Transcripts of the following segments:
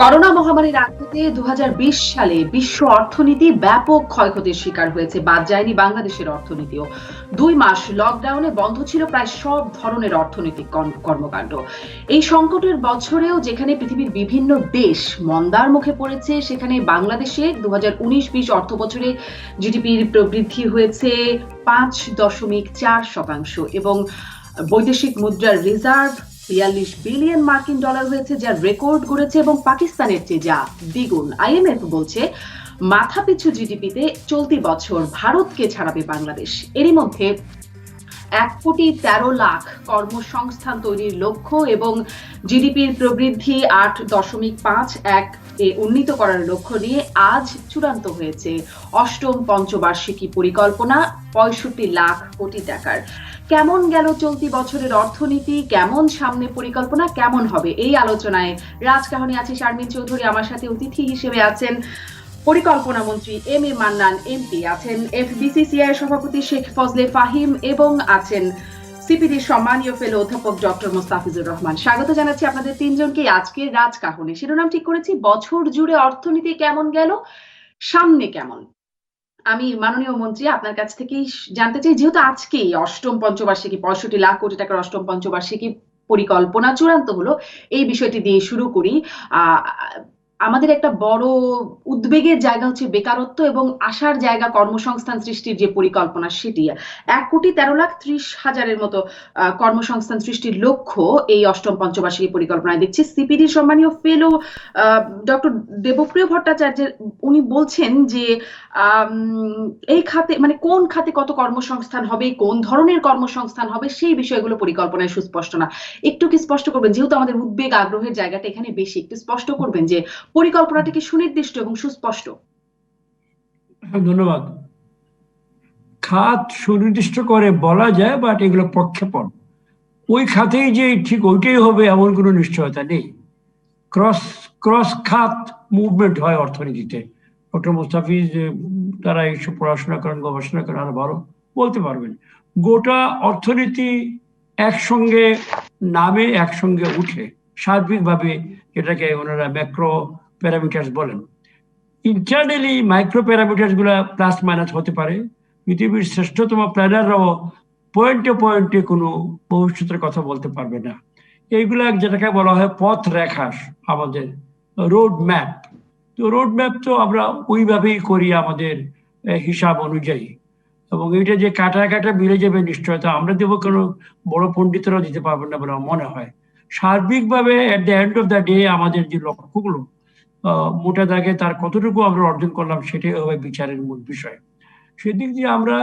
Corona মহামারীর আঘাতে ২০২০ সালে বিশ্ব অর্থনীতি ব্যাপক ক্ষয়ক্ষতির শিকার হয়েছে। বাদ যায়নি বাংলাদেশের অর্থনীতিও। ২ মাস লকডাউনে বন্ধ ছিল প্রায় সব ধরনের অর্থনৈতিক কর্মকাণ্ড। এই সংকটের বছরেও যেখানে পৃথিবীর বিভিন্ন দেশ মন্দার মুখে পড়েছে, সেখানে বাংলাদেশে ২০১৯-২০ অর্থ বছরে জিডিপির প্রবৃদ্ধি হয়েছে ৫.৪% এবং বৈদেশিক মুদ্রার রিজার্ভ ৪২ বিলিয়ন মার্কিন ডলার হয়েছে, যা রেকর্ড গড়েছে এবং পাকিস্তানের চেয়ে যা দ্বিগুণ। আইএমএফ বলছে মাথাপিছু জিডিপিতে চলতি বছর ভারতকে ছাড়াবে বাংলাদেশ। এরই মধ্যে ১,১৩,০০,০০০ কর্মসংস্থান তৈরির লক্ষ্য এবং জিডিপির প্রবৃদ্ধি ৮.৫১ এ উন্নীত করার লক্ষ্য নিয়ে আজ চূড়ান্ত হয়েছে অষ্টম পঞ্চবার্ষিকী পরিকল্পনা ৬৫ লাখ কোটি টাকার। কেমন গেল চলতি বছরের অর্থনীতি, কেমন সামনে পরিকল্পনা, কেমন হবে, এই আলোচনায় রাজকাহনী আছে শারমিন চৌধুরী। আমার সাথে অতিথি হিসেবে আছেন পরিকল্পনা মন্ত্রী এম এ মান্নান এমপি, আছেন এফবিসিসিআই সভাপতি শেখ ফজলে ফাহিম এবং আছেন সিপিডির সম্মানীয় ফেলো অধ্যাপক ডক্টর মোস্তাফিজুর রহমান। স্বাগত জানাচ্ছি আপনাদের তিনজনকে আজকের রাজকাহনে। শিরোনাম ঠিক করেছি বছর জুড়ে অর্থনীতি কেমন গেল, সামনে কেমন। আমি মাননীয় মন্ত্রী আপনার কাছ থেকেই জানতে চাই, যেহেতু আজকেই অষ্টম পঞ্চবার্ষিকী ৬৫ লাখ কোটি টাকার অষ্টম পঞ্চবার্ষিকী পরিকল্পনা চূড়ান্ত হলো, এই বিষয়টি দিয়ে শুরু করি। আমাদের একটা বড় উদ্বেগের জায়গা হচ্ছে বেকারত্ব এবং আশার জায়গা কর্মসংস্থান সৃষ্টির যে পরিকল্পনা, সেটি ১,১৩,৩০,০০০-এর মতো কর্মসংস্থান সৃষ্টির লক্ষ্য এই অষ্টম পঞ্চবার্ষিকী পরিকল্পনায় দেখছি। সিপিডির সম্মানীয় ফেলো ডক্টর দেবপ্রিয় ভট্টাচার্যের উনি বলছেন যে এই খাতে মানে কোন খাতে কত কর্মসংস্থান হবে, কোন ধরনের কর্মসংস্থান হবে, সেই বিষয়গুলো পরিকল্পনায় সুস্পষ্ট না। একটু কি স্পষ্ট করবেন, যেহেতু আমাদের উদ্বেগ আগ্রহের জায়গাটা এখানে বেশি, একটু স্পষ্ট করবেন যে পরিকল্পনাটি কি সুনির্দিষ্ট এবং সুস্পষ্ট? ধন্যবাদ। খাত সুনির্দিষ্ট করে বলা যায়, বাট এগুলো প্রক্ষেপণ। ওই খাতেই যে ঠিক ওইটাই হবে এমন কোনো নিশ্চয়তা নেই। ক্রস ক্রস খাত মুভমেন্ট হয় অর্থনীতিতে। ডক্টর মোস্তাফিজ তারা এইসব পড়াশোনা করেন, গবেষণা করেন, আরো ভালো বলতে পারবেন। গোটা অর্থনীতি একসঙ্গে নামে, একসঙ্গে উঠে সার্বিকভাবে, যেটাকে ওনারা ম্যাক্রো প্যারামিটার্স বলেন। ইন্টারনালি মাইক্রো প্যারামিটার্স গুলা প্লাস মাইনাস হতে পারে। পৃথিবীর শ্রেষ্ঠতম প্ল্যানাররাও পয়েন্টে পয়েন্টে কোনো ভবিষ্যতের কথা বলতে পারবে না। এইগুলা যেটাকে বলা হয় পথ রেখা, আমাদের রোড ম্যাপ। তো রোড ম্যাপ তো আমরা ওইভাবেই করি আমাদের হিসাব অনুযায়ী, এবং এটা যে কাটা কাটা মিলে যাবে নিশ্চয়তা আমরা দেবো, কোনো বড় পণ্ডিতরাও দিতে পারবেন না বলে আমার মনে হয়। সার্বিকভাবে at the end of the day আমাদের যে লক্ষ্যগুলো মোটা দাগে তার কতটুকু আমরা অর্জন করলাম, সেটাই হবে বিচারের মূল বিষয়। সেদিক দিয়ে আমরা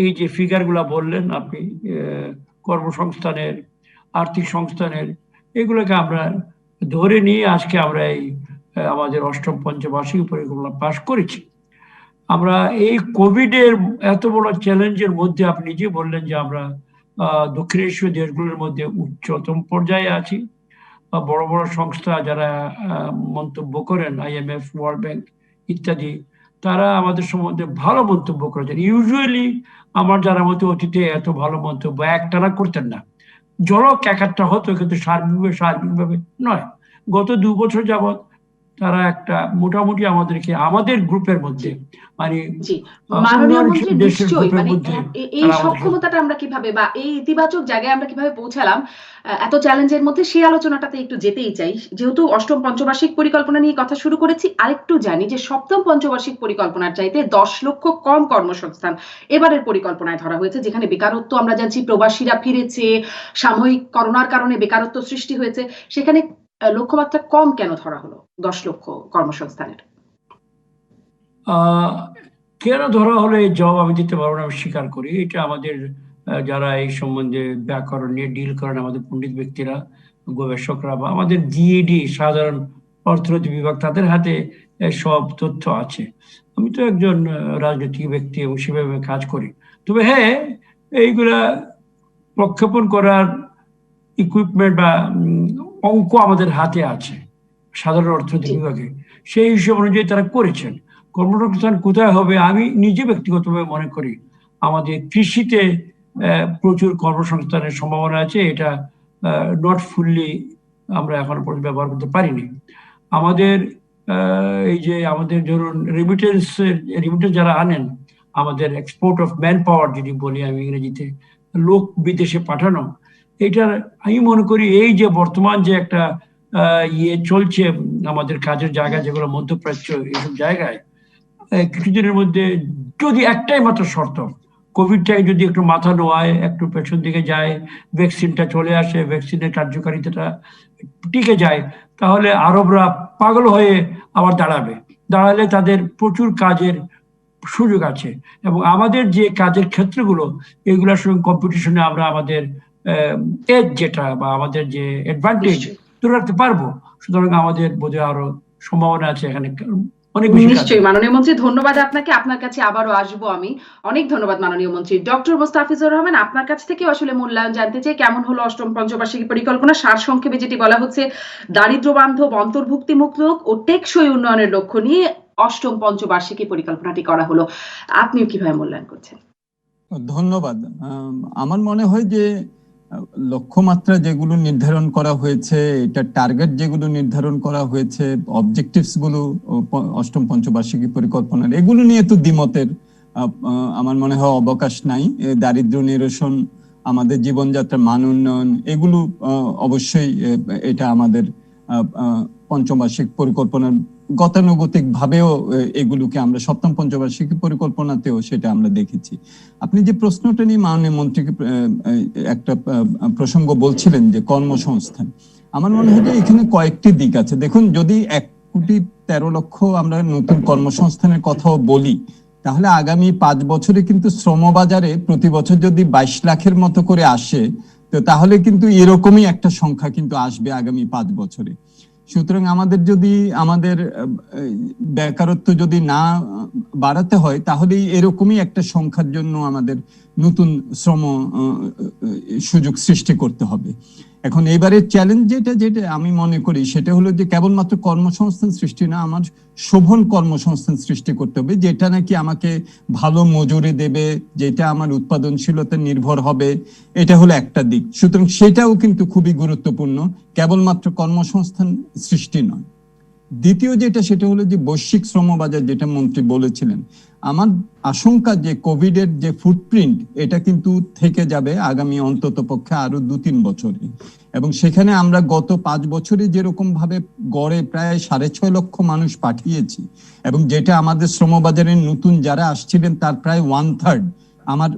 এই যে ফিগার গুলা বললেন আপনি, কর্মসংস্থানের, আর্থিক সংস্থানের, এগুলোকে আমরা ধরে নিয়ে আজকে আমরা এই আমাদের অষ্টম পঞ্চবার্ষিকী পরিকল্পনা পাশ করেছি। আমরা এই কোভিডের এত বড় চ্যালেঞ্জের মধ্যে আপনি যে বললেন যে আমরা দক্ষিণ এশীয় দেশগুলোর মধ্যে উচ্চতম পর্যায়ে আছি। বড় বড় সংস্থা যারা মন্তব্য করেন, আইএমএফ, ওয়ার্ল্ড ব্যাংক ইত্যাদি, তারা আমাদের সম্বন্ধে ভালো মন্তব্য করেছেন। ইউজুয়ালি আমার যারা মতো অতীতে এত ভালো মন্তব্য একটানা করতেন না, ঝলক এক একটা হতো, কিন্তু সার্বিকভাবে নয়। গত ২ বছর যাবৎ তারা একটা মোটামুটি আমাদেরকে আমাদের গ্রুপের মধ্যে মানে মাননীয় মন্ত্রী নিশ্চয়ই মানে এই সক্ষমতাটা আমরা কিভাবে বা এই ইতিবাচক জায়গায় আমরা কিভাবে পৌঁছালাম এত চ্যালেঞ্জের মধ্যে, সেই আলোচনাটাতে একটু যেতেই চাই। যেহেতু অষ্টম পঞ্চবার্ষিক পরিকল্পনা নিয়ে কথা শুরু করেছি, আরেকটু জানি যে সপ্তম পঞ্চবার্ষিক পরিকল্পনার চাইতে ১০ লক্ষ কম কর্মসংস্থান এবারের পরিকল্পনায় ধরা হয়েছে, যেখানে বেকারত্ব আমরা জানছি প্রবাসীরা ফিরেছে, সাময়িক করোনার কারণে বেকারত্ব সৃষ্টি হয়েছে, সেখানে লক্ষ্যমাত্রা কম কেন ধরা হলো ১০ লক্ষ কর্মসংস্থানের? কেন ধরা হলো এই জবাব আমি দিতে পারবো না, আমি স্বীকার করি। এটা আমাদের যারা এই সম্বন্ধে ব্যাকরণ নিয়ে ডিল করেন, আমাদের পণ্ডিত ব্যক্তিরা, গবেষকরা, বা আমাদের জিইডি সাধারণ অর্থনীতি বিভাগ, তাদের হাতে সব তথ্য আছে। আমি তো একজন রাজনৈতিক ব্যক্তি এবং সেভাবে কাজ করি। তবে হ্যাঁ, এইগুলা প্রক্ষেপণ করার ইকুইপমেন্ট বা অঙ্ক আমাদের হাতে আছে সাধারণ অর্থনীতি বিভাগে। সেই হিসাব অনুযায়ী তারা করেছেন। কর্মসংস্থান কোথায় হবে, আমি নিজে ব্যক্তিগতভাবে মনে করি আমাদের কৃষিতে প্রচুর কর্মসংস্থানের সম্ভাবনা আছে। এটা নট ফুললি আমরা এখন পর্যন্ত ব্যবহার করতে পারিনি। আমাদের এই যে আমাদের ধরুন রেমিটেন্স যারা আনেন, আমাদের এক্সপোর্ট অফ ম্যান পাওয়ার যদি বলি আমি ইংরেজিতে, লোক বিদেশে পাঠানো, এটার আমি মনে করি এই যে বর্তমান যে একটা ইয়ে চলছে আমাদের কাজের জায়গা যেগুলো মধ্যপ্রাচ্য এইসব জায়গায়, কিছুদিনের মধ্যে যদি একটাই মাত্র শর্ত, কোভিডটাকে যদি একটু মাথা নোয়ায়, একটু পেছন দিকে যায়, ভ্যাকসিনটা চলে আসে, ভ্যাকসিনের কার্যকারিতাটা টিকে যায়, তাহলে আরবরা পাগল হয়ে আবার দাঁড়ালে তাদের প্রচুর কাজের সুযোগ আছে। এবং আমাদের যে কাজের ক্ষেত্রগুলো, এগুলোর সঙ্গে কম্পিটিশনে আমরা আমাদের এজ যেটা বা আমাদের যে অ্যাডভান্টেজ ধরে রাখতে পারবো। সুতরাং আমাদের বোধহয় আরো সম্ভাবনা আছে এখানে অনেক বেশি। নিশ্চয়ই মাননীয় মন্ত্রী, ধন্যবাদ আপনাকে। আপনার কাছে আবারও আসবো আমি। অনেক ধন্যবাদ মাননীয় মন্ত্রী। ডক্টর মোস্তাফিজুর রহমান, আপনার কাছ থেকেও আসলে মূল্যায়ন জানতে চাই, কেমন হলো অষ্টম পঞ্চবার্ষিকী পরিকল্পনা? সারসংক্ষেপে যেটি বলা হচ্ছে, দারিদ্র বান্ধব, অন্তর্ভুক্তিমূলক ও টেকসই উন্নয়নের লক্ষ্য নিয়ে অষ্টম পঞ্চবার্ষিকী পরিকল্পনাটি করা হলো। আপনিও কিভাবে মূল্যায়ন করছেন? ধন্যবাদ। আমার মনে হয় যে লক্ষ্যমাত্রা যেগুলো নির্ধারণ করা হয়েছে, এটা টার্গেট যেগুলো নির্ধারণ করা হয়েছে, অবজেক্টিভস গুলো অষ্টম পঞ্চবার্ষিকী পরিকল্পনার, এগুলো নিয়ে তো দ্বিমতের আমার মনে হয় অবকাশ নাই। দারিদ্র নিরসন, আমাদের জীবনযাত্রার মান উন্নয়ন, এগুলো অবশ্যই এটা আমাদের পঞ্চবার্ষিক পরিকল্পনার গতানুগতিক ভাবেও এগুলোকে আমরা সপ্তম পঞ্চবার্ষিকী পরিকল্পনাতেও সেটা আমরা দেখেছি। আপনি যে প্রশ্নটা নিয়ে মাননীয় মন্ত্রীকে একটা প্রসঙ্গ বলছিলেন যে কর্মসংস্থান, আমার মনে হয় যে এখানে কয়েকটি দিক আছে। দেখুন, যদি 1,13,00,000 আমরা নতুন কর্মসংস্থানের কথাও বলি, তাহলে আগামী 5 বছরে কিন্তু শ্রমবাজারে প্রতি বছর যদি 22 লাখের মতো করে আসে, তো তাহলে কিন্তু এরকমই একটা সংখ্যা কিন্তু আসবে আগামী 5 বছরে। সুতরাং আমাদের যদি আমাদের বেকারত্ব যদি না বাড়াতে হয়, তাহলে এরকমই একটা সংখ্যার জন্য আমাদের নতুন শ্রম সুযোগ সৃষ্টি করতে হবে। এখন এবারের চ্যালেঞ্জ যেটা আমি মনে করি সেটা হলো যে কেবলমাত্র কর্মসংস্থান সৃষ্টি না, আমার শোভন কর্মসংস্থান সৃষ্টি করতে হবে, যেটা নাকি আমাকে ভালো মজুরি দেবে, যেটা আমার উৎপাদনশীলতা নির্ভর হবে। এটা হলো একটা দিক। সুতরাং সেটাও কিন্তু খুবই গুরুত্বপূর্ণ, কেবলমাত্র কর্মসংস্থান সৃষ্টি নয়। দ্বিতীয় যেটা, সেটা হলো যে বৈশ্বিক শ্রমবাজার, যেটা মন্ত্রী বলেছিলেন। আমার আশঙ্কা যে কোভিড এর যে ফুটপ্রিন্ট, এটা কিন্তু থেকে যাবে আগামী অন্তত পক্ষে আরো 2-3 বছরে। এবং সেখানে আমরা গত 5 বছরে যেরকম ভাবে গড়ে প্রায় 6.5 লক্ষ মানুষ পাঠিয়েছি, এবং যেটা আমাদের শ্রমবাজারের নতুন যারা আসছিলেন তার প্রায় 1/3, আমার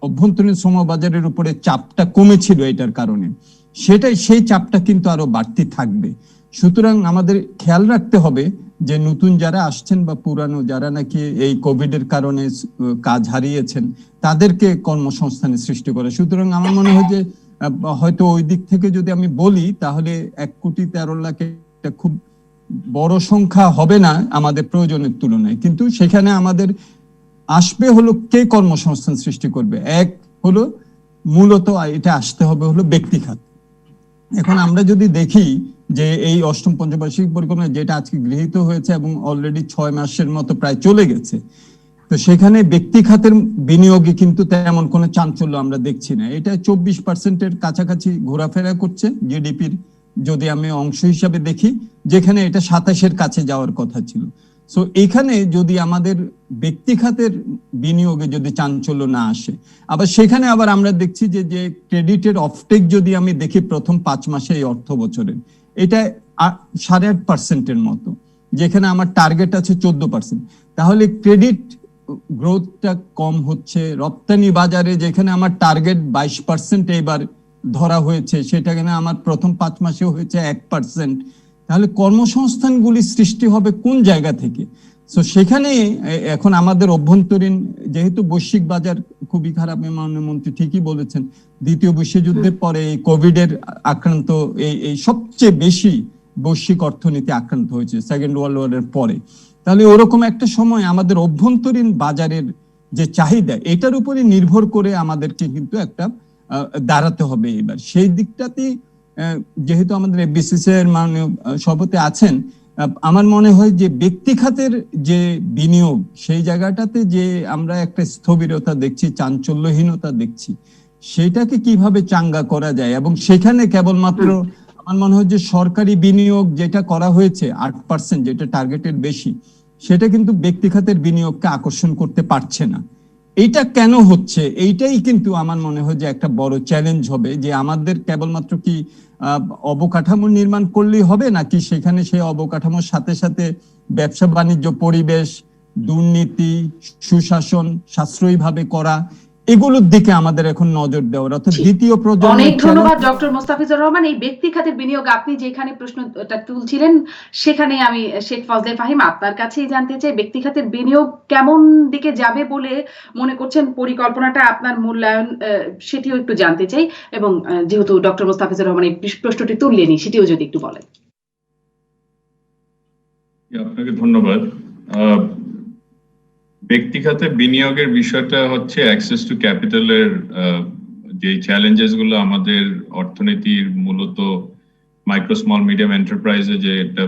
অভ্যন্তরীণ শ্রমবাজারের উপরে চাপটা কমেছিল এটার কারণে। সেই চাপটা কিন্তু আরো বাড়তি থাকবে। সুতরাং আমাদের খেয়াল রাখতে হবে যে নতুন যারা আসছেন বা পুরানো যারা নাকি এই কোভিড এর কারণে কাজ হারিয়েছেন, তাদেরকে কর্মসংস্থানের সৃষ্টি করে। সুতরাং আমার মনে হয় যে হয়তো ওই দিক থেকে যদি আমি বলি, তাহলে 1,13,00,000 একটা খুব বড় সংখ্যা হবে না আমাদের প্রয়োজনের তুলনায়, কিন্তু সেখানে আমাদের আসবে হলো কে কর্মসংস্থান সৃষ্টি করবে। এক হলো মূলত এটা আসতে হবে হলো ব্যক্তি খাত। এখন আমরা যদি দেখি যে এই অষ্টম পঞ্চবার্ষিক পরিকল্পনা যেটা আজকে গৃহীত হয়েছে এবং অলরেডি 6 মাসের মতো প্রায় চলে গেছে, তো সেখানে ব্যক্তি খাতের বিনিয়োগে কিন্তু তেমন কোনো চাঞ্চল্য আমরা দেখছি না। এটা 24%-এর কাছাকাছি ঘোরাফেরা করছে জিডিপির যদি আমি অংশ হিসাবে দেখি, যেখানে এটা 27-এর কাছে যাওয়ার কথা ছিল। সো এখানে যদি আমাদের ব্যক্তি খাতের বিনিয়োগে যদি চাঞ্চল্য না আসে, আবার সেখানে আবার আমরা দেখছি যে ক্রেডিটের অফটেক যদি আমি দেখি প্রথম 5 মাসে এই অর্থ বছরের, এটা 8.5%-এর মতো, যেখানে আমার টার্গেট আছে 14%। তাহলে ক্রেডিট গ্রোথটা কম হচ্ছে। রপ্তানি বাজারে যেখানে আমার টার্গেট 22% এবার ধরা হয়েছে, সেটাখানে আমার প্রথম 5 মাসেও হয়েছে 1%। তাহলে কর্মসংস্থানগুলি সৃষ্টি হবে কোন জায়গা থেকে? সো সেখানে এখন আমাদের অভ্যন্তরীণ, যেহেতু বৈশ্বিক বাজার খুবই খারাপ, মাননীয় মন্ত্রী ঠিকই বলেছেন, দ্বিতীয় বিশ্বযুদ্ধের পরে এই কোভিড এর আক্রান্ত এই সবচেয়ে বেশি বৈশ্বিক অর্থনীতি আক্রান্ত হয়েছে সেকেন্ড ওয়ার্ল্ড ওয়ারের পরে। তাহলে ওরকম একটা সময় আমাদের অভ্যন্তরীণ বাজারের যে চাহিদা, এটার উপরে নির্ভর করে আমাদেরকে কিন্তু একটা দাঁড়াতে হবে। এবার সেই দিকটাতে যেহেতু আমাদের বিসিসি এর মাননীয় সভাপতি আছেন, আমার মনে হয় যে ব্যক্তি খাতের যে বিনিয়োগ, সেই জায়গাটাতে যে আমরা একটা স্থবিরতা দেখছি, চাঞ্চল্যহীনতা দেখছি, সেটাকে কিভাবে চাঙ্গা করা যায়, এবং সেখানে কেবলমাত্র আমার মনে হয় যে সরকারি বিনিয়োগ যেটা করা হয়েছে 8%, যেটা টার্গেটের বেশি, সেটা কিন্তু ব্যক্তি খাতের বিনিয়োগকে আকর্ষণ করতে পারছে না। এইটা কেন হচ্ছে? এইটাই কিন্তু আমার মনে হয় যে একটা বড় চ্যালেঞ্জ হবে, যে আমাদের কেবলমাত্র কি অবকাঠামো নির্মাণ করলেই হবে, নাকি সেখানে সেই অবকাঠামোর সাথে সাথে ব্যবসা বাণিজ্য পরিবেশ, দুর্নীতি, সুশাসন সাশ্রয়ী ভাবে করা, এগুলোর দিকে আমাদের এখন নজর দেওয়ার, অর্থাৎ দ্বিতীয় অনেক প্রজন্মের ধন্যবাদ ডক্টর মোস্তাফিজুর রহমান। এই ব্যক্তি খাতের বিনিয়োগ আপনি যেখানে প্রশ্নটা তুলছিলেন, সেখানে আমি শেখ ফজলে ফাহিম আপনার কাছেই জানতে চাই, ব্যক্তি খাতের বিনিয়োগ কেমন দিকে যাবে বলে মনে করছেন, পরিকল্পনাটা আপনার মূল্যায়ন সেটিও একটু জানতে চাই, এবং যেহেতু ডক্টর মোস্তাফিজুর রহমান এই প্রশ্নটি তুললেনি, সেটিও যদি একটু বলেন। আপনাকে ধন্যবাদ। ব্যক্তি খাতে বিনিয়োগের বিষয়টা হচ্ছে অ্যাক্সেস টু ক্যাপিটালের যে চ্যালেঞ্জেস গুলো আমাদের অর্থনীতির, মূলত মাইক্রো স্মল মিডিয়াম এন্টারপ্রাইজে যে একটা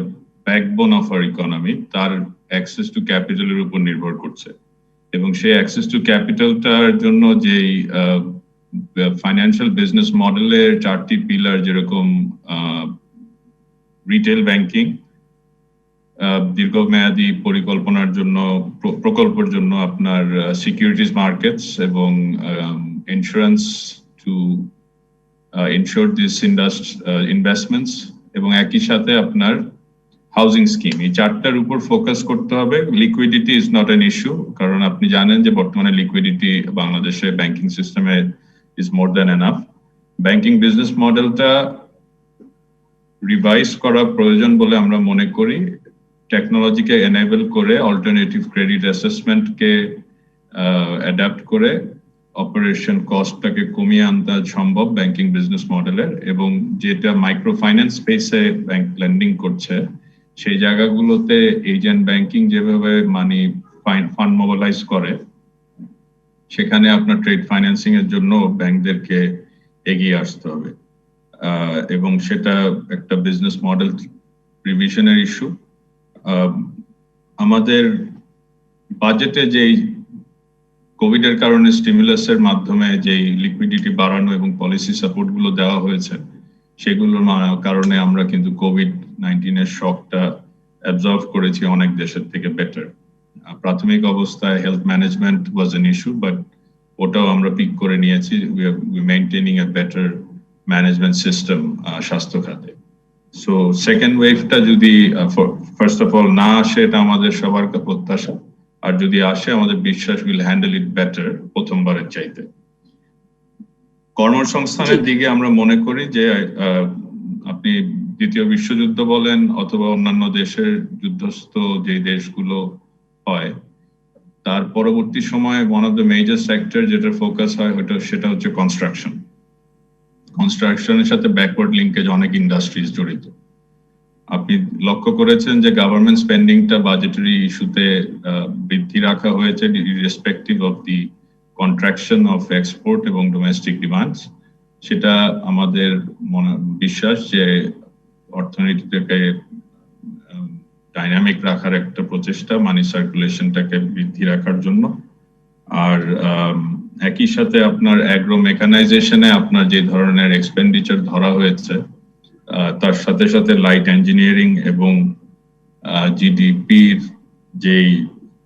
ব্যাকবোন অফ আর ইকোনমি, তার অ্যাক্সেস টু ক্যাপিটালের উপর নির্ভর করছে। এবং সেই অ্যাক্সেস টু ক্যাপিটালটার জন্য যেই ফাইন্যান্সিয়াল বিজনেস মডেলের 4টি পিলার, যেরকম রিটেল ব্যাংকিং, দীর্ঘমেয়াদী পরিকল্পনার জন্য, প্রকল্পের জন্য আপনার সিকিউরিটিজ মার্কেটস এবং insurance to ensure this investments, এবং একই সাথে আপনার হাউজিং স্কিম। এই 4টার উপর ফোকাস করতে হবে। Liquidity is not an issue, কারণ আপনি জানেন যে বর্তমানে লিকুইডিটি বাংলাদেশে ব্যাংকিং সিস্টেমে is more than enough. Banking business মডেলটা রিভাইজ করা প্রয়োজন বলে আমরা মনে করি। টেকনোলজিকে এনেবল করে, অল্টারনেটিভ ক্রেডিট অ্যাসেসমেন্টকে অ্যাডাপ্ট করে অপারেশন কস্টটাকে কমিয়ে আনতে সম্ভব ব্যাংকিং বিজনেস মডেলের। এবং যেটা মাইক্রো ফাইন্যান্স স্পেসে ব্যাংক লেন্ডিং করছে, সেই জায়গাগুলোতে এজেন্ট ব্যাংকিং যেভাবে মানি ফান্ড মোবিলাইজ করে, সেখানে আপনার ট্রেড ফাইন্যান্সিং এর জন্য ব্যাংকদেরকে এগিয়ে আসতে হবে। এবং সেটা একটা বিজনেস মডেল রিভিশনের ইস্যু। আমাদের বাজেটে যেই কোভিড এর কারণে স্টিমুলাসের মাধ্যমে যেই লিকুইডিটি বাড়ানো এবং পলিসি সাপোর্ট গুলো দেওয়া হয়েছে, সেগুলোর কারণে আমরা কিন্তু COVID-19 এর শকটা অ্যাবজর্ব করেছি অনেক দেশের থেকে বেটার। প্রাথমিক অবস্থায় health management was an issue, but ওটাও আমরা পিক করে নিয়েছি। We maintaining a better management system স্বাস্থ্য খাতে। সো সেকেন্ড ওয়েভটা যদি ফার্স্ট অফ অল না আসে, এটা আমাদের সবার প্রত্যাশা, আর যদি আসে আমাদের বিশ্বাস উইল হ্যান্ডেল ইট বেটার প্রথমবারের চাইতে। কর্মসংস্থানের দিকে আমরা মনে করি যে আপনি দ্বিতীয় বিশ্বযুদ্ধ বলেন অথবা অন্যান্য দেশের যুদ্ধস্থ যে দেশগুলো হয়, তার পরবর্তী সময়ে one of the major sector যেটা ফোকাস হয় সেটা হচ্ছে কনস্ট্রাকশন। কনস্ট্রাকশনের সাথে ব্যাকওয়ার্ড লিঙ্কেজ অনেক ইন্ডাস্ট্রিজ জড়িত। আপনি লক্ষ্য করেছেন যে গভর্নমেন্ট স্পেন্ডিংটা বাজেটারি ইস্যুতে বৃদ্ধি রাখা হয়েছে, irrespective of the contraction of export এবং ডোমেস্টিক ডিমান্ডস। সেটা আমাদের বিশ্বাস যে অর্থনীতিটাকে ডাইনামিক রাখার একটা প্রচেষ্টা, মানি সার্কুলেশনটাকে বৃদ্ধি রাখার জন্য। আর একই সাথে আপনার অ্যাগ্রো মেকানাইজেশনে আপনার যে ধরনের এক্সপেন্ডিচার ধরা হয়েছে, তার সাথে সাথে লাইট ইঞ্জিনিয়ারিং এবং জিডিপির যেই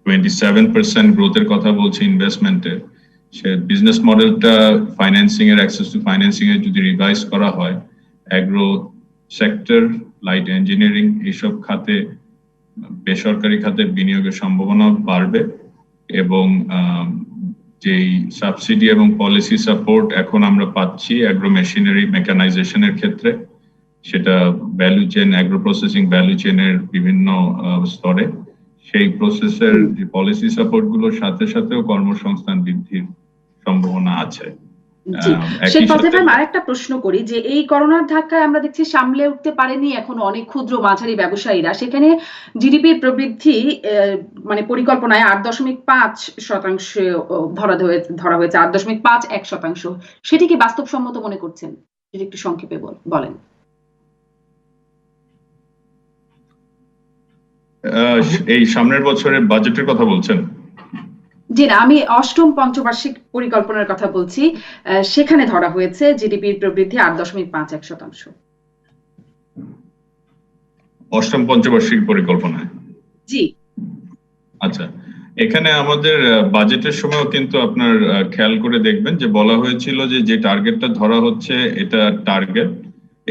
27% গ্রোথের কথা বলছে ইনভেস্টমেন্টের, সে বিজনেস মডেলটা ফাইন্যান্সিং এর, অ্যাক্সেস টু ফাইন্যান্সিং এর যদি রিভাইজ করা হয়, অ্যাগ্রো সেক্টর, লাইট ইঞ্জিনিয়ারিং, এইসব খাতে বেসরকারি খাতের বিনিয়োগের সম্ভাবনা বাড়বে। এবং যেই সাবসিডি এবং পলিসি সাপোর্ট এখন আমরা পাচ্ছি অ্যাগ্রো মেশিনারি মেকানাইজেশনের ক্ষেত্রে, সেটা value chain, agro processing value চেইনের বিভিন্ন স্তরে, সেই প্রসেসের যে পলিসি সাপোর্ট গুলোর সাথে সাথেও কর্মসংস্থান বৃদ্ধির সম্ভাবনা আছে। শেখ ফজলে ভাই, আরেকটা প্রশ্ন করি, যে এই করোনার ধাক্কায় আমরা দেখছি সামলে উঠতে পারেনি এখন অনেক ক্ষুদ্র মাঝারি ব্যবসায়ীরা। সেখানে জিডিপির প্রবৃদ্ধি মানে পরিকল্পনায় 8.5% ধরা হয়েছে, 8.51%। সেটি কি বাস্তবসম্মত মনে করছেন? যদি একটু সংক্ষেপে বলেন। এই সামনের বছরের বাজেটের কথা বলছেন? জি না, আমি অষ্টম পঞ্চবার্ষিক পরিকল্পনার কথা বলছি। সেখানে ধরা হয়েছে জিডিপির প্রবৃদ্ধি 8.51%। অষ্টম পঞ্চবার্ষিক পরিকল্পনায়। জি, আচ্ছা, এখানে আমাদের বাজেটের সময়ও কিন্তু আপনার খেয়াল করে দেখবেন যে বলা হয়েছিল যে যে টার্গেটটা ধরা হচ্ছে এটা টার্গেট,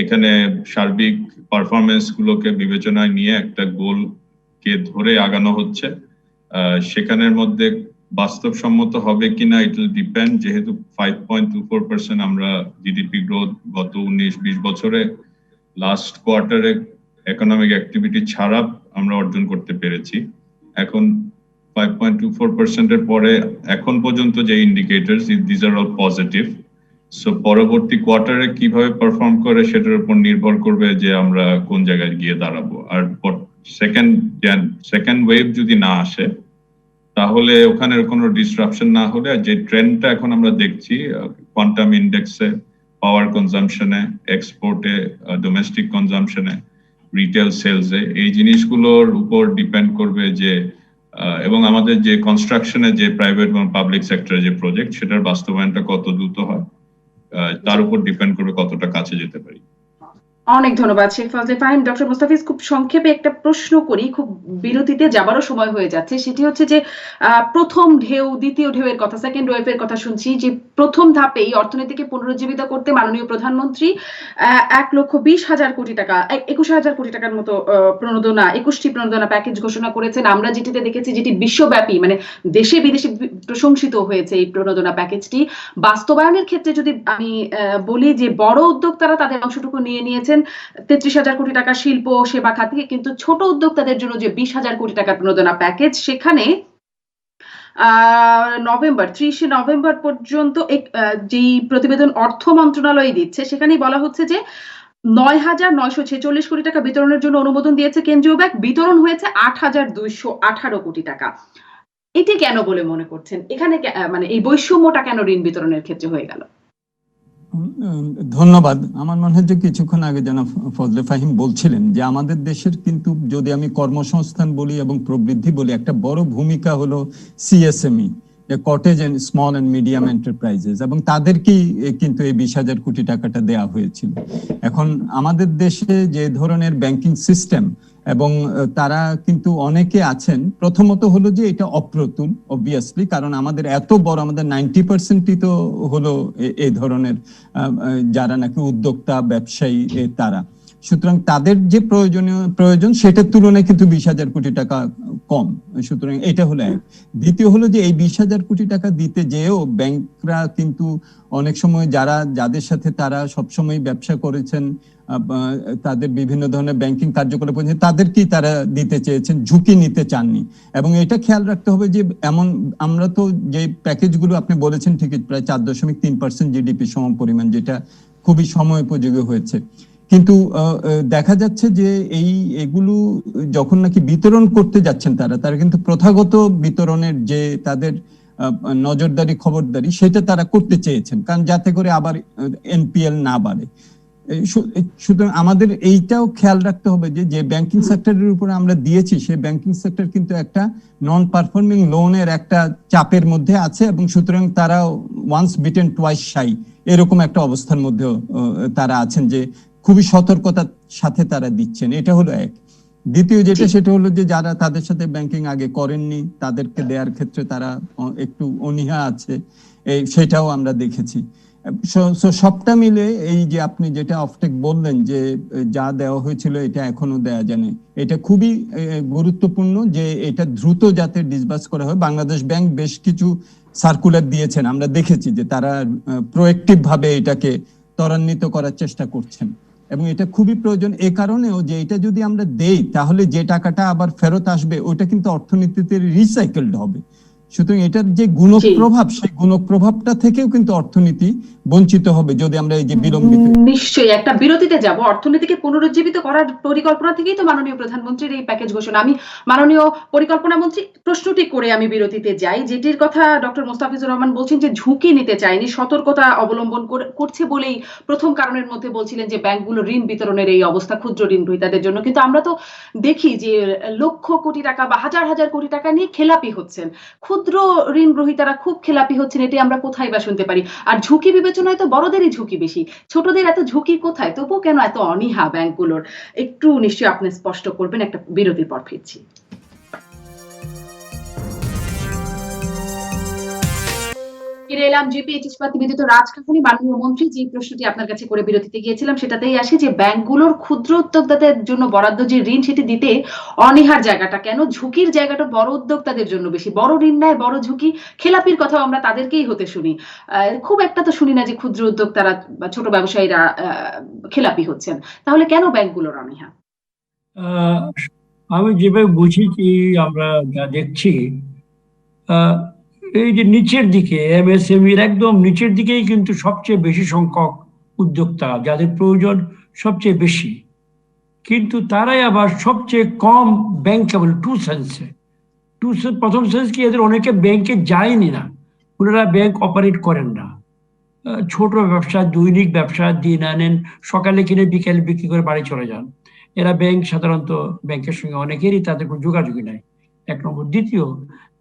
এখানে সার্বিক পারফরমেন্স গুলোকে বিবেচনায় নিয়ে একটা গোল কে ধরে আগানো হচ্ছে। সেখানের মধ্যে বাস্তবসম্মত হবে কিনা ইট উইল ডিপেন্ড, যেহেতু 5.24% আমরা জিডিপি গ্রোথ গত 19-20 বছরে লাস্ট কোয়ার্টারে ইকোনমিক অ্যাক্টিভিটি ছাড়া আমরা অর্জন করতে পেরেছি। এখন 5.24% এর পরে এখন পর্যন্ত যে indicators this are all positive. So পরবর্তী কোয়ার্টারে কিভাবে পারফর্ম করে সেটার উপর নির্ভর করবে যে আমরা কোন জায়গায় গিয়ে দাঁড়াবো। আর সেকেন্ড ওয়েভ যদি না আসে তাহলে ওখানে কোনো ডিসরাপশন না হলে, আর যে ট্রেন্ডটা এখন আমরা দেখছি কোয়ান্টাম ইন্ডেক্সে, পাওয়ার কনজাম্পশনে, এক্সপোর্টে, ডোমেস্টিক কনজাম্পশনে, রিটেল সেলসে, এই জিনিসগুলোর উপর ডিপেন্ড করবে যে এবং আমাদের যে কনস্ট্রাকশনে যে প্রাইভেট এবং পাবলিক সেক্টরের যে প্রজেক্ট সেটার বাস্তবায়নটা কত দ্রুত হয় তার উপর ডিপেন্ড করবে কতটা কাছে যেতে পারি। অনেক ধন্যবাদ শেখ ফজলে ফাহিম। ডক্টর মোস্তাফিজ, খুব সংক্ষেপে একটা প্রশ্ন করি, খুব বিরতিতে যাবারও সময় হয়ে যাচ্ছে। সেটি হচ্ছে যে প্রথম ঢেউ, দ্বিতীয় ঢেউয়ের কথা, সেকেন্ড ওয়েভের কথা শুনছি, যে প্রথম ধাপেই অর্থনীতিকে পুনরুজ্জীবিত করতে মাননীয় প্রধানমন্ত্রী 1,20,000 কোটি টাকা, 21,000 কোটি টাকার মতো প্রণোদনা, 21টি প্রণোদনা প্যাকেজ ঘোষণা করেছেন। আমরা যেটিতে দেখেছি, যেটি বিশ্বব্যাপী মানে দেশে বিদেশে প্রশংসিত হয়েছে এই প্রণোদনা প্যাকেজটি। বাস্তবায়নের ক্ষেত্রে যদি আমি বলি যে বড় উদ্যোক্তারা তাদের অংশটুকু নিয়ে নিয়েছেন 33,000 কোটি টাকা শিল্প সেবা খাতে, কিন্তু ছোট উদ্যোক্তাদের জন্য যে 20,000 কোটি টাকা প্রণোদনা প্যাকেজ, সেখানে 30 নভেম্বর পর্যন্ত যেই প্রতিবেদন অর্থ মন্ত্রণালয় দিচ্ছে সেখানেই বলা হচ্ছে যে 9,946 কোটি টাকা বিতরণের জন্য অনুমোদন দিয়েছে কেন্দ্রীয় ব্যাংক, বিতরণ হয়েছে 8,218 কোটি টাকা। এটি কেন বলে মনে করছেন? এখানে মানে এই বৈষম্যটা কেন ঋণ বিতরণের ক্ষেত্রে হয়ে গেল? ধন্যবাদ। আমার মনে হয় যে কিছুক্ষণ আগে জনাব ফজলে ফাহিম বলছিলেন যে আমাদের দেশের কিন্তু যদি আমি কর্মসংস্থান বলি এবং প্রবৃদ্ধি বলি, একটা বড় ভূমিকা হলো CSME, cottage and small and medium enterprises, এবং তাদেরকেই কিন্তু এই 20,000 কোটি টাকাটা দেওয়া হয়েছিল। এখন আমাদের দেশে যে ধরনের ব্যাংকিং সিস্টেম এবং তারা কিন্তু অনেকে আছেন, প্রথমত হলো যে এটা অপ্রতুল অবভিয়াসলি, কারণ আমাদের এত বড়, আমাদের 90%ই তো হলো এই ধরনের যারা নাকি উদ্যোক্তা ব্যবসায়ী তারা। সুতরাং তাদের যে প্রয়োজন সেটার তুলনায় কিন্তু 20,000 কোটি টাকা কম। সুতরাং এটা হলো এক। দ্বিতীয় হলো যে এই 20,000 কোটি টাকা দিতে যেও ব্যাংকরা কিন্তু অনেক সময় যাদের সাথে তারা সবসময় ব্যবসা করেছেন, তাদের বিভিন্ন ধরনের ব্যাংকিং কার্যকলাপ করেছেন, তাদেরকেই তারা দিতে চেয়েছেন, ঝুঁকি নিতে চাননি। এবং এটা খেয়াল রাখতে হবে যে এমন আমরা তো যে প্যাকেজগুলো আপনি বলেছেন ঠিকই, প্রায় 4.3% জিডিপি সম পরিমাণ, যেটা খুবই সময়োপযোগী হয়েছে। কিন্তু দেখা যাচ্ছে যে এগুলো যখন নাকি বিতরণ করতে যাচ্ছেন তারা কিন্তু প্রথাগত বিতরণের যে তাদের নজরদারি খবরদারি সেটা তারা করতে চেয়েছেন, কারণ যাতে করে আবার এনপিএল না বাড়ে। সুতরাং আমাদের এইটাও খেয়াল রাখতে হবে যে ব্যাংকিং সেক্টরের উপর আমরা দিয়েছি, সেই ব্যাংকিং সেক্টর কিন্তু একটা নন পারফর্মিং লোনের একটা চাপের মধ্যে আছে, এবং সুতরাং তারা ওয়ান্স বিটেন টুয়াইস শাই এরকম একটা অবস্থার মধ্যে তারা আছেন, যে খুবই সতর্কতার সাথে তারা দিচ্ছেন। এটা হলো এক। দ্বিতীয় যেটা, সেটা হলো যে যারা তাদের সাথে ব্যাংকিং আগে করেননি তাদেরকে দেওয়ার ক্ষেত্রে তারা একটু অনীহা আছে, সেটাও আমরা দেখেছি। সবটা মিলে এই যে আপনি যেটা অফটেক বললেন যে যা দেওয়া হয়েছিল এটা এখনো দেয়া যায়নি, এটা খুবই গুরুত্বপূর্ণ যে এটা দ্রুত যাতে ডিসবার্স করা হয়। বাংলাদেশ ব্যাংক বেশ কিছু সার্কুলার দিয়েছেন, আমরা দেখেছি যে তারা প্রোঅ্যাক্টিভ ভাবে এটাকে ত্বরান্বিত করার চেষ্টা করছেন, এবং এটা খুবই প্রয়োজন। এ কারণেও যে এটা যদি আমরা দেই তাহলে যে টাকাটা আবার ফেরত আসবে ওইটা কিন্তু অর্থনীতিতে রিসাইকেলড হবে। সুতরাং এটার যে গুণক প্রভাব, সেই গুণক প্রভাবটা থেকেও কিন্তু অর্থনীতি বঞ্চিত হবে যদি আমরা এই যে বিলম্বিত। নিশ্চয়ই একটা বিরতিতে যাব। অর্থনীতিকে পুনরুজ্জীবিত করার পরিকল্পনা থেকেই তো মাননীয় প্রধানমন্ত্রীর এই প্যাকেজ ঘোষণা। আমি মাননীয় পরিকল্পনা মন্ত্রী প্রশ্নটি করে আমি বিরতিতে যাই, যেটির কথা ডক্টর মোস্তাফিজুর রহমান বলছেন যে ঝুঁকি নিতে চায়নি, সতর্কতা অবলম্বন করছে বলেই প্রথম কারণের মধ্যে বলছিলেন যে ব্যাংকগুলো ঋণ বিতরণের এই অবস্থা ক্ষুদ্র ঋণ গ্রহীতাদের জন্য। কিন্তু আমরা তো দেখি যে লক্ষ কোটি টাকা বা হাজার হাজার কোটি টাকা নিয়ে খেলাপি হচ্ছেন। ক্ষুদ্র ক্ষুদ্র ঋণ গ্রহীতারা খুব খেলাপি হচ্ছেন, এটি আমরা কোথায় বা শুনতে পারি? আর ঝুঁকি বিবেচনায় তো বড়দেরই ঝুঁকি বেশি, ছোটদের এত ঝুঁকি কোথায়? তবুও কেন এত অনীহা ব্যাংকগুলোর? একটু নিশ্চয়ই আপনি স্পষ্ট করবেন। একটা বিরতির পর ফিরছি। ফিরে এলাম জিপিএইচ ইস্পাত নিবেদিত রাজকাহিনী। মাননীয় মন্ত্রী, যে প্রশ্নটি আপনার কাছে করে বিরতিতে গিয়েছিলাম সেটাতেই আসি যে ব্যাংকগুলোর ক্ষুদ্র উদ্যোক্তাদের জন্য বরাদ্দ যে ঋণ সেটি দিতে অনীহার জায়গাটা কেন? ঝুঁকির জায়গাটা বড় উদ্যোক্তাদের জন্য বেশি। বড় ঋণ নেয়, বড় ঝুঁকি। খেলাপির কথাও আমরা তাদেরকেই হতে শুনি। খুব একটা তো শুনি না যে ক্ষুদ্র উদ্যোক্তারা বা ছোট ব্যবসায়ীরা খেলাপি হচ্ছেন। তাহলে কেন ব্যাংকগুলোর অনীহা? আহ, আমি যেভাবে বুঝেছি, আমরা যা দেখছি, আহ, এই যে নিচের দিকে এমএসএমইর একদম নিচের দিকেই কিন্তু সবচেয়ে বেশি সংখ্যক উদ্যোক্তা, যাদের প্রয়োজন সবচেয়ে বেশি, কিন্তু তারাই আবার সবচেয়ে কম ব্যাংকেবল টু সেন্সে। প্রথম সেন্স কি, এদের অনেকে ব্যাংকে যায়নি না, ওনারা ব্যাংক অপারেট করেন না। ছোট ব্যবসা, দৈনিক ব্যবসা, দিন আনেন, সকালে কিনে বিকেলে বিক্রি করে বাড়ি চলে যান। এরা ব্যাংক সাধারণত ব্যাংকের সঙ্গে অনেকেরই তাদের কোনো যোগাযোগই নাই, এক নম্বর। দ্বিতীয়,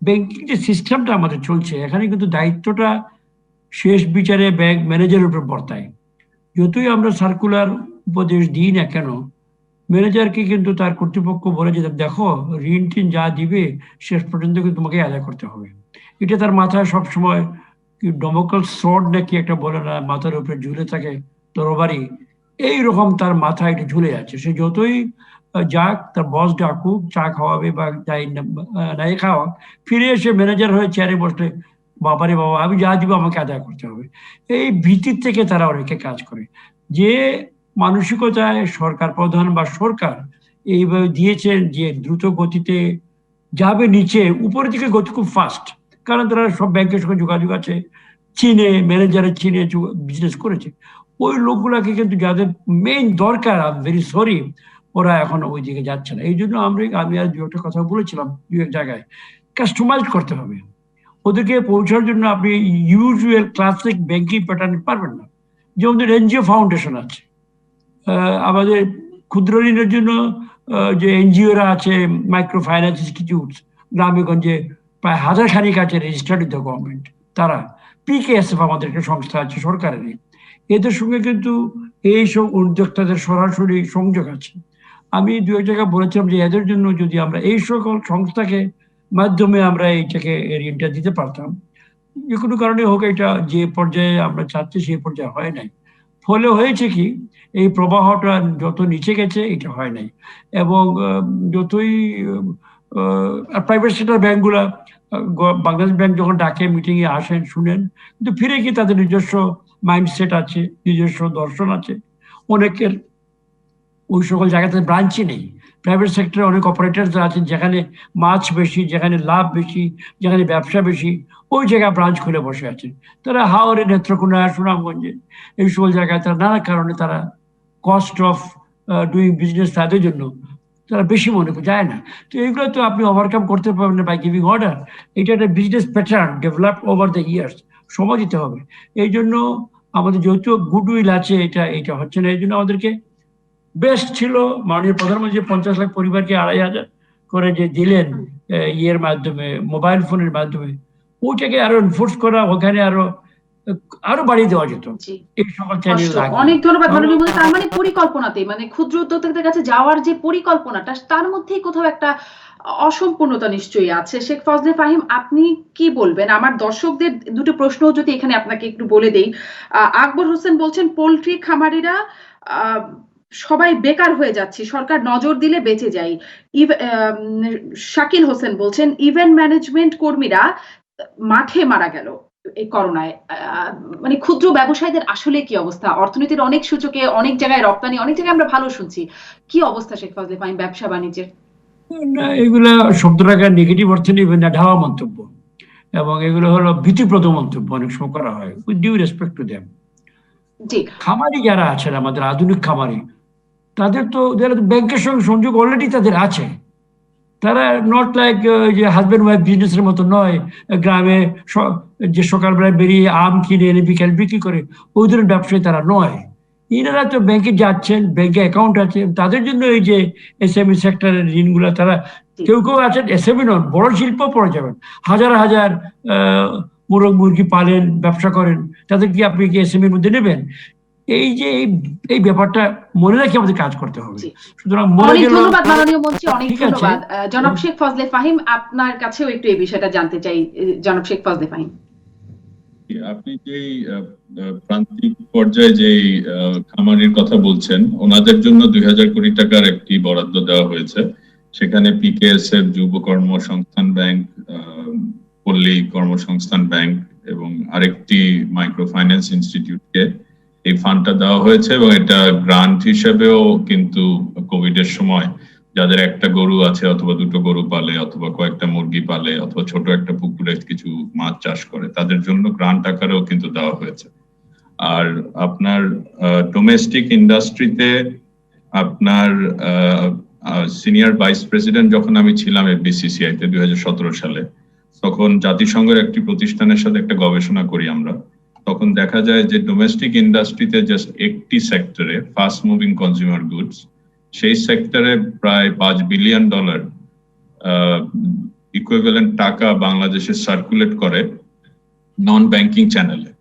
ব্যাংকিং যে সিস্টেমটা আমাদের চলছে, এখানে কিন্তু দায়িত্বটা শেষ বিচারে ব্যাংক ম্যানেজারের উপর বর্তায়। যতই আমরা সার্কুলার উপদেশ দিই না কেন, ম্যানেজারকে কিন্তু তার কর্তৃপক্ষ বলে যে দেখো, ঋণ টিন যা দিবে শেষ পর্যন্ত কিন্তু তোমাকে আদায় করতে হবে। এটা তার মাথায় সবসময় ডমকল শর্ট নাকি একটা বলে না, মাথার উপরে ঝুলে থাকে তরবারি, এইরকম তার মাথায় এটা ঝুলে আছে। সে যতই যাক, তার বস ডাকুক, চা খাওয়াবে বা যাই নাই খাওয়াক, ফিরে এসে ম্যানেজার হয়ে চেয়ারে বসলে বাবারে বাবা, আমি যা দিব আমাকে আদায় করতে হবে। এই ভীতির থেকে তারা অনেকে কাজ করে। যে মানসিকতায় সরকার প্রধান বা সরকার এইভাবে দিয়েছেন যে দ্রুত গতিতে যাবে নিচে, উপরের দিকে গতি খুব ফাস্ট, কারণ তারা সব ব্যাংকের সঙ্গে যোগাযোগ আছে, চীনে ম্যানেজারের চীনে বিজনেস করেছে। ওই লোকগুলাকে কিন্তু যাদের মেইন দরকার, ভেরি সরি, ওরা এখন ওই দিকে যাচ্ছে না। এই জন্য আমি আর দু একটা কথা বলেছিলাম দু এক জায়গায়, কাস্টমাইজ করতে হবে ওদেরকে। পৌঁছার জন্য আপনি ইউজুয়াল ক্লাসিক ব্যাংকিং প্যাটার্ন পারবেন না। যেমন এনজিও ফাউন্ডেশন আছে, আমাদের ক্ষুদ্র ঋণের জন্য যে এনজিওরা আছে, মাইক্রো ফাইন্যান্স ইনস্টিটিউট, গ্রামে গঞ্জে প্রায় 1000 খানিক আছে রেজিস্টার্ড উইথ দ্য গভর্নমেন্ট। তারা পিকেএসএফ আমাদের একটা সংস্থা আছে সরকারেরই, এদের সঙ্গে কিন্তু এইসব উদ্যোক্তাদের সরাসরি সংযোগ আছে। আমি দু এক জায়গায় বলেছিলাম যে এদের জন্য যদি আমরা এই সকল সংস্থাকে মাধ্যমে আমরা এইটাকে ঋণটা দিতে পারতাম, যে কোনো কারণে হোক, এটা যে পর্যায়ে আমরা চাচ্ছি সেই পর্যায়ে হয় নাই। ফলে হয়েছে কি, এই প্রবাহটা যত নিচে গেছে এটা হয় নাই। এবং যতই প্রাইভেট সেক্টর ব্যাংকগুলা, বাংলাদেশ ব্যাংক যখন ডাকে মিটিং এ আসেন, শুনেন, কিন্তু ফিরে গিয়ে তাদের নিজস্ব মাইন্ডসেট আছে, নিজস্ব দর্শন আছে। অনেকের ওই সকল জায়গাতে ব্রাঞ্চই নেই। প্রাইভেট সেক্টরে অনেক অপারেটর আছেন যেখানে মাছ বেশি, যেখানে লাভ বেশি, যেখানে ব্যবসা বেশি, ওই জায়গায় ব্রাঞ্চ খুলে বসে আছেন। তারা হাওড়ে, নেত্রকোনা, সুনামগঞ্জে, এই সকল জায়গায় তারা নানা কারণে তারা কস্ট অফ ডুইং বিজনেস তাদের জন্য তারা বেশি মনে যায় না। তো এইগুলো তো আপনি ওভারকাম করতে পারবেন না বাই গিভিং অর্ডার। এটা একটা business pattern develop over the years, সময় দিতে হবে। এই জন্য আমাদের যেহেতু গুডউইল আছে, এটা হচ্ছে না। এই জন্য আমাদেরকে বেস্ট ছিল মাননীয় প্রধানমন্ত্রী 50 লাখ পরিবারকে 2500 করে যে দিলেন ইয়ের মাধ্যমে, মোবাইল ফোনের মাধ্যমে, ওইটাকে আরো এনফোর্স করা, ওখানে আরো বাড়িয়ে দেওয়া যেত এই সকল চ্যানেল। অনেক ধন্যবাদ মাননীয় মন্ত্রী। তার মানে পরিকল্পনাতে, মানে ক্ষুদ্র উদ্যোক্তাদের কাছে যাওয়ার যে পরিকল্পনাটা, তার মধ্যেই কোথাও একটা অসম্পূর্ণতা নিশ্চয়ই আছে। শেখ ফজলে ফাহিম, আপনি কি বলবেন? আমার দর্শকদের দুটো প্রশ্ন যদি এখানে আপনাকে একটু বলে দেই। আকবর হোসেন বলছেন পোল্ট্রি খামারিরা সবাই বেকার হয়ে যাচ্ছে, সরকার নজর দিলে বেঁচে যায়। শাকিল হোসেন বলছেন ইভেন্ট ম্যানেজমেন্ট কর্মীরা মাঠে মারা গেল এই করোনায়। মানে ক্ষুদ্র ব্যবসায়ীদের আসলে কি অবস্থা? অর্থনীতির অনেক সূচকে, অনেক জায়গায় রপ্তানি, অনেক জায়গায় আমরা ভালো শুনছি। কি অবস্থা শেখ ফজলে ফাহিম ব্যবসা বাণিজ্যের? এগুলা শব্দটাকে নেগেটিভ অর্থে নেবেন না, ঢাওয়া মন্তব্য, এবং এগুলো হলো ভীতিপ্রদ মন্তব্য অনেক সময় করা হয়, with due respect to them. খামারি যারা আছেন, আমাদের আধুনিক খামারি, তাদের তো ব্যাংকের সঙ্গে সংযোগ অলরেডি তাদের আছে। তারা নট লাইক যে হাজব্যান্ড ওয়াইফ বিজনেসের মতো নয়, গ্রামে যে সকালবেলায় বেরিয়ে আম কিনে এনে বিকেল বিক্রি করে, ওই ধরনের ব্যবসায়ী তারা নয়। এনারা তো ব্যাংকে যাচ্ছেন, ব্যাংকে অ্যাকাউন্ট আছে, তাদের জন্য এই যে এসএমই সেক্টরের ঋণগুলো তারা কেউ কেউ আছেন এসএমই নন, বড় শিল্প পড়ে যাবেন, হাজার হাজার মোরগ মুরগি পালেন, ব্যবসা করেন, তাদের কি আপনি কি এসএমইর মধ্যে নেবেন? এই যে এই ব্যাপারটা মনে রেখে আমাদের কাজ করতে হবে। সুতরাং অনেক ধন্যবাদ মাননীয় মন্ত্রী, অনেক ধন্যবাদ। জনাব শেখ ফজলে ফাহিম, আপনার কাছেও একটু এই বিষয়টা জানতে চাই। জনাব শেখ ফজলে ফাহিম, আপনি যেই প্রান্তিক পর্যায়ে যেই খামারির কথা বলছেন, ওনাদের জন্য 2000 কোটি টাকার একটি বরাদ্দ দেওয়া হয়েছে। সেখানে পিকেএসএফ, যুব কর্মসংস্থান ব্যাংক, পল্লী কর্মসংস্থান ব্যাংক এবং আরেকটি মাইক্রো ফাইন্যান্স ইনস্টিটিউটকে এই ফান্ডটা দেওয়া হয়েছে, এবং এটা গ্রান্ট হিসেবেও কিন্তু কোভিড এর সময় যাদের একটা গরু আছে অথবা দুটো গরু পালে অথবা কয়েকটা মুরগি পালে অথবা ছোট একটা পুকুরে কিছু মাছ চাষ করে, তাদের জন্য গ্রান্ট আকারেও কিন্তু দেওয়া হয়েছে। আর আপনার ডোমেস্টিক ইন্ডাস্ট্রিতে আপনার সিনিয়র ভাইস প্রেসিডেন্ট যখন আমি ছিলাম এফবিসিসিআই তে 2017 সালে, তখন জাতিসংঘের একটি প্রতিষ্ঠানের সাথে একটা গবেষণা করি আমরা। তখন দেখা যায় যে ডোমেস্টিক ইন্ডাস্ট্রিতে জাস্ট একটি সেক্টরে, ফাস্ট মুভিং কনজিউমার গুডস, সেই সেক্টরে প্রায় $5 বিলিয়ন ইকুইভ্যালেন্ট টাকা বাংলাদেশে সার্কুলেট করে নন ব্যাংকিং চ্যানেলে,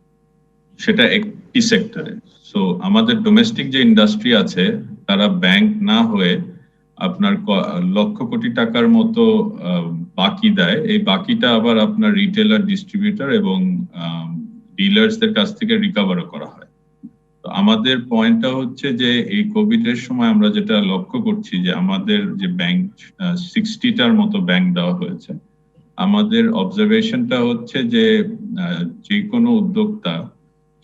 সেটা একটি সেক্টরে। সো আমাদের ডোমেস্টিক যে ইন্ডাস্ট্রি আছে তারা ব্যাংক না হয়ে আপনার লক্ষ কোটি টাকার মতো বাকি দেয়। এই বাকিটা আবার আপনার রিটেলার, ডিস্ট্রিবিউটর এবং ডিলার্সদের কাছ থেকে রিকভারও করা হয়। তো আমাদের পয়েন্টটা হচ্ছে যে এই কোভিড এর সময় আমরা যেটা লক্ষ্য করছি যে আমাদের যে ব্যাংক 60টার মতো ব্যাংক দেওয়া হয়েছে, আমাদের অবজারভেশনটা হচ্ছে যে যে কোনো উদ্যোক্তা,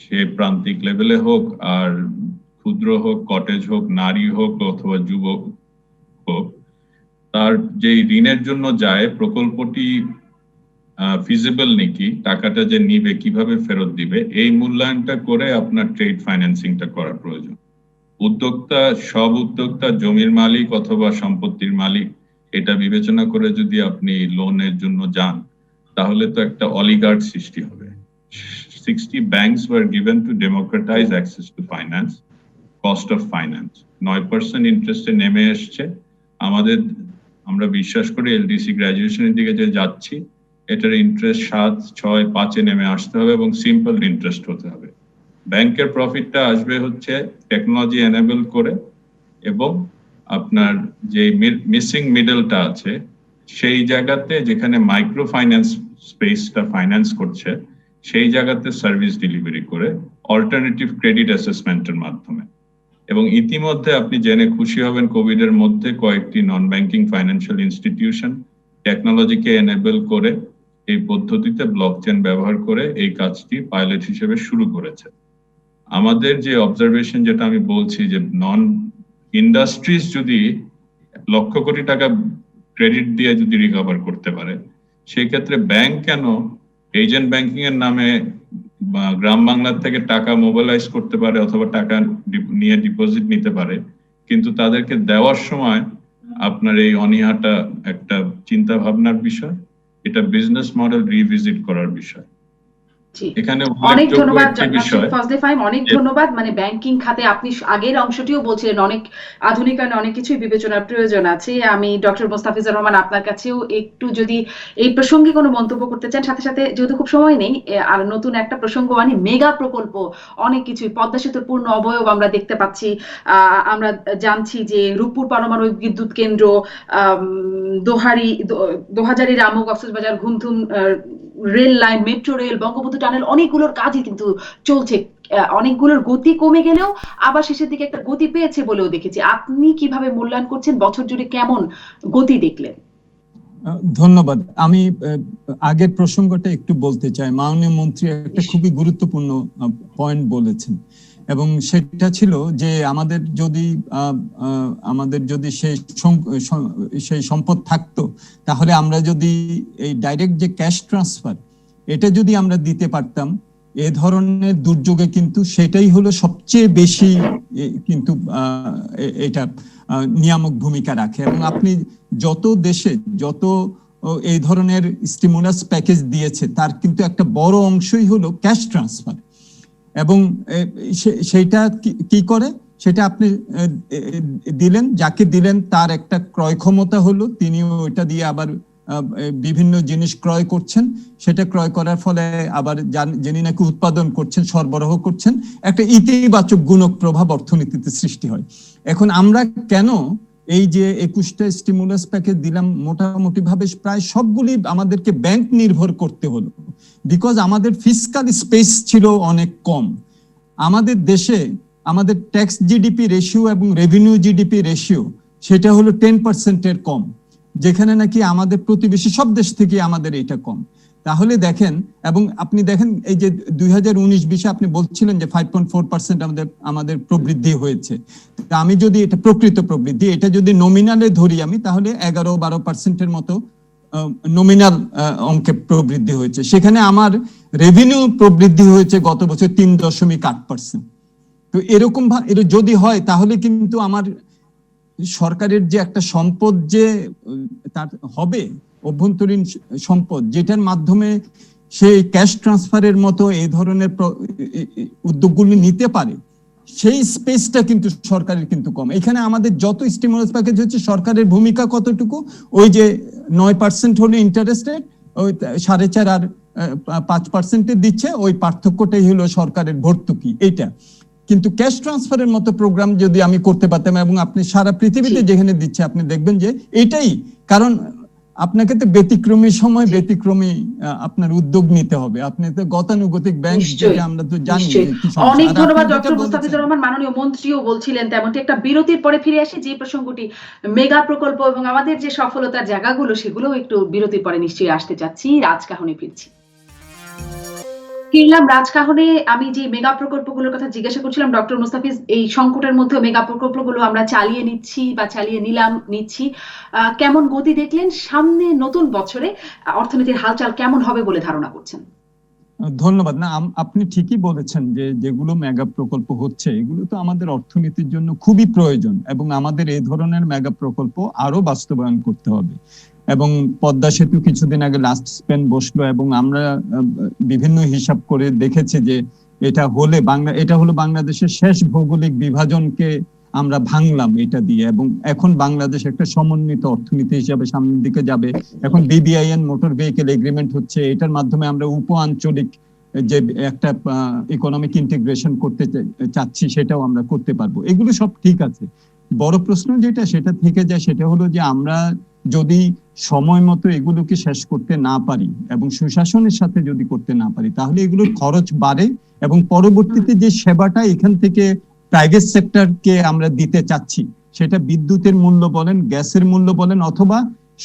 সে প্রান্তিক লেভেলে হোক আর ক্ষুদ্র হোক, কটেজ হোক, নারী হোক অথবা যুবক হোক, তার যে ঋণের জন্য যায় প্রকল্পটি ফিজিবল নাকি, টাকাটা যে নিবে কিভাবে ফেরত দিবে, এই মূল্যায়নটা করে আপনার ট্রেড ফাইন্যান্সিংটা করা প্রয়োজন। উদ্যোক্তা, সব উদ্যোক্তা জমির মালিক অথবা সম্পত্তির মালিক, এটা বিবেচনা করে যদি আপনি লোনের জন্য যান, তাহলে তো একটা অলিগার্ড সৃষ্টি হবে। 60 banks were given to democratize access to finance, cost of finance 9% ইন্টারেস্টে নেমে এসছে। আমরা বিশ্বাস করি এলডিসি গ্রাজুয়েশনের দিকে যে যাচ্ছি, এটার ইন্টারেস্ট 7, 6, 5 নেমে আসতে হবে এবং সিম্পল ইন্টারেস্ট হতে হবে। ব্যাংকের প্রফিটটা আসবে হচ্ছে টেকনোলজি এনেবল করে, এবং আপনার যে মিসিং মিডলটা আছে সেই জায়গাতে যেখানে মাইক্রো ফাইন্যান্স স্পেসটা ফাইন্যান্স করছে, সেই জায়গাতে সার্ভিস ডেলিভারি করে অল্টারনেটিভ ক্রেডিট অ্যাসেসমেন্টের মাধ্যমে। এবং ইতিমধ্যে আপনি জেনে খুশি হবেন, কোভিড এর মধ্যে কয়েকটি নন ব্যাংকিং ফাইন্যান্সিয়াল ইনস্টিটিউশন টেকনোলজিকে এনেবল করে এই পদ্ধতিতে ব্লকচেন ব্যবহার করে এই কাজটি পাইলট হিসেবে শুরু করেছে। আমাদের যে অবজারভেশন, যেটা আমি বলছি, যে নন ইন্ডাস্ট্রিজ যদি লক্ষ কোটি টাকা ক্রেডিট দিয়ে যদি রিকভার করতে পারে, সেই ক্ষেত্রে ব্যাংক কেন এজেন্ট ব্যাংকিং এর নামে গ্রাম বাংলার থেকে টাকা মোবিলাইজ করতে পারে অথবা টাকা নিয়ে ডিপোজিট নিতে পারে, কিন্তু তাদেরকে দেওয়ার সময় আপনার এই অনীহাটা একটা চিন্তা ভাবনার বিষয়, এটা বিজনেস মডেল রিভিজিট করার বিষয়। এখানে অনেক ধন্যবাদ ফজলে ফাহিম, অনেক ধন্যবাদ। মানে ব্যাংকিং খাতে আপনি আগের অংশটিও বলছিলেন অনেক আধুনিকায়ন, অনেক কিছুই বিবেচনার প্রয়োজন আছে। আমি ডক্টর মোস্তাফিজুর রহমান আপনার কাছেও একটু যদি এই প্রসঙ্গে কোনো মন্তব্য করতে চান, সাথে সাথে যেহেতু খুব সময় নেই, আর নতুন একটা প্রসঙ্গ মানে মেগা প্রকল্প, অনেক কিছুই, পদ্মা সেতুর পূর্ণ অবয়ব আমরা দেখতে পাচ্ছি। আমরা জানছি যে রূপপুর পারমাণবিক বিদ্যুৎ কেন্দ্র, Dohazari Ramu Cox's Bazar Ghumdhum rail line, metro rail, Bangabandhu tunnel, অনেকগুলোর কাজই কিন্তু চলছে। অনেকগুলোর গতি কমে গেলেও আবার শেষের দিকে একটা গতি পেয়েছে বলেও দেখেছি। আপনি কিভাবে মূল্যায়ন করছেন? বছর জুড়ে কেমন গতি দেখলেন? ধন্যবাদ। আমি আগের প্রসঙ্গটা একটু বলতে চাই। মাননীয় মন্ত্রী একটা খুবই গুরুত্বপূর্ণ পয়েন্ট বলেছেন, এবং সেটা ছিল যে আমাদের যদি সেই সম্পদ থাকতো, তাহলে আমরা যদি এই ডাইরেক্ট যে ক্যাশ ট্রান্সফার, এটা যদি আমরা দিতে পারতাম, এ ধরনের দুর্যোগে কিন্তু সেটাই হলো সবচেয়ে বেশি কিন্তু এটা নিয়ামক ভূমিকা রাখে। এবং আপনি যত দেশে যত এই ধরনের স্টিমুলাস প্যাকেজ দিয়েছে, তার কিন্তু একটা বড় অংশই হলো ক্যাশ ট্রান্সফার। এবং সেইটা কি করে, সেটা আপনি দিলেন, যাকে দিলেন তার একটা ক্রয় ক্ষমতা হলো, তিনি ওইটা দিয়ে আবার বিভিন্ন জিনিস ক্রয় করছেন, সেটা ক্রয় করার ফলে আবার যিনি নাকি উৎপাদন করছেন, সরবরাহ করছেন, একটা ইতিবাচক গুণক প্রভাব অর্থনীতিতে সৃষ্টি হয়। এখন আমরা কেন এই যে 21টা স্টিমুলাস প্যাকেজ দিলাম, মোটামুটি ভাবে প্রায় সবগুলি আমাদেরকে ব্যাংক নির্ভর করতে হলো, বিকজ আমাদের ফিসকাল স্পেস ছিল অনেক কম। আমাদের দেশে আমাদের ট্যাক্স জিডিপি রেশিও এবং রেভিনিউ জিডিপি রেশিও সেটা হলো 10% কম, যেখানে নাকি আমাদের প্রতিবেশী সব দেশ থেকে আমাদের এটা কম। তাহলে দেখেন, এবং আপনি দেখেন এই যে 2019-20 আপনি বলছিলেন যে 5.4% আমাদের প্রবৃদ্ধি হয়েছে। আমি যদি এটা প্রকৃত প্রবৃদ্ধি, এটা যদি নমিনালে ধরি আমি, তাহলে 11-12% মতো নমিনাল অঙ্কে প্রবৃদ্ধি হয়েছে। সেখানে আমার রেভিনিউ প্রবৃদ্ধি হয়েছে গত বছর 3.8%। তো এরকম যদি হয় তাহলে কিন্তু আমার সরকারের যে একটা সম্পদ যে তার হবে, অভ্যন্তরীণ সম্পদ, যেটার মাধ্যমে সেই ক্যাশ ট্রান্সফারের মতো এই ধরনের উদ্যোগগুলি নিতে পারে, সেই স্পেসটা কিন্তু সরকারের কিন্তু কম। এখানে আমাদের যত স্টিমুলাস প্যাকেজ হচ্ছে, সরকারের ভূমিকা কতটুকু? ওই যে 9% হলো ইন্টারেস্ট রেট, ওই 4.5 আর 5% দিচ্ছে, ওই পার্থক্যটাই হলো সরকারের ভর্তুকি, এইটা। কিন্তু ক্যাশ ট্রান্সফারের মতো প্রোগ্রাম যদি আমি করতে পারতাম, এবং আপনি সারা পৃথিবীতে যেখানে দিচ্ছে আপনি দেখবেন যে এটাই, কারণ আপনাকে তো ব্যতিক্রমী সময় ব্যতিক্রমী আপনার উদ্যোগ নিতে হবে। আপনি তো গতানুগতিক ব্যাংক, যেটা আমরা তো জানি। অনেক ধন্যবাদ ডক্টর মুস্তাফিজুর রহমান। মাননীয় মন্ত্রীও বলছিলেন তেমনটি। একটা বিরতির পরে ফিরে আসি, যে প্রসঙ্গটি মেগা প্রকল্প এবং আমাদের যে সফলতার জায়গাগুলো, সেগুলো একটু বিরতির পরে নিশ্চয়ই আসতে চাচ্ছি। রাজকাহনে ফিরছি। ফিরলাম রাজকাহনে। আমি যে মেগা প্রকল্পগুলোর কথা জিজ্ঞাসা করছিলাম ডক্টর মুস্তাফিজ, এই সংকটের মধ্যে মেগা প্রকল্পগুলো আমরা চালিয়ে নিচ্ছি, কেমন গতি দেখলেন? সামনে নতুন বছরে অর্থনীতির হালচাল কেমন হবে বলে ধারণা করছেন? ধন্যবাদ। না, আপনি ঠিকই বলেছেন যে যেগুলো মেগা প্রকল্প হচ্ছে, এগুলো তো আমাদের অর্থনীতির জন্য খুবই প্রয়োজন, এবং আমাদের এই ধরনের মেগা প্রকল্প আরো বাস্তবায়ন করতে হবে। এবং পদ্মা সেতু কিছুদিন আগে লাস্ট স্পেন বসলো, এবং আমরা বিভিন্ন হিসাব করে দেখেছি যে এটা হলো বাংলাদেশের শেষ ভৌগোলিক বিভাজনকে আমরা ভাঙলাম এটা দিয়ে, এবং এখন বাংলাদেশ একটা সমন্বিত অর্থনীতি হিসাবে সামনের দিকে যাবে। এখন BBIN মোটর ভেহিকেল এগ্রিমেন্ট হচ্ছে, এটার মাধ্যমে আমরা উপ আঞ্চলিক যে একটা ইকোনমিক ইন্টিগ্রেশন করতে চাচ্ছি, সেটাও আমরা করতে পারবো। এগুলো সব ঠিক আছে। বড় প্রশ্ন সেটা থেকে যায়, সেটা হলো যে আমরা যদি সময় মতো এগুলোকে শেষ করতে না পারি এবং সুশাসনের সাথে যদি করতে না পারি, তাহলে এগুলোর খরচ বাড়ে, এবং পরবর্তীতে যে সেবাটা এখান থেকে প্রাইভেট সেক্টরকে আমরা দিতে চাচ্ছি, সেটা বিদ্যুতের মূল্য বলেন, গ্যাসের মূল্য বলেন, অথবা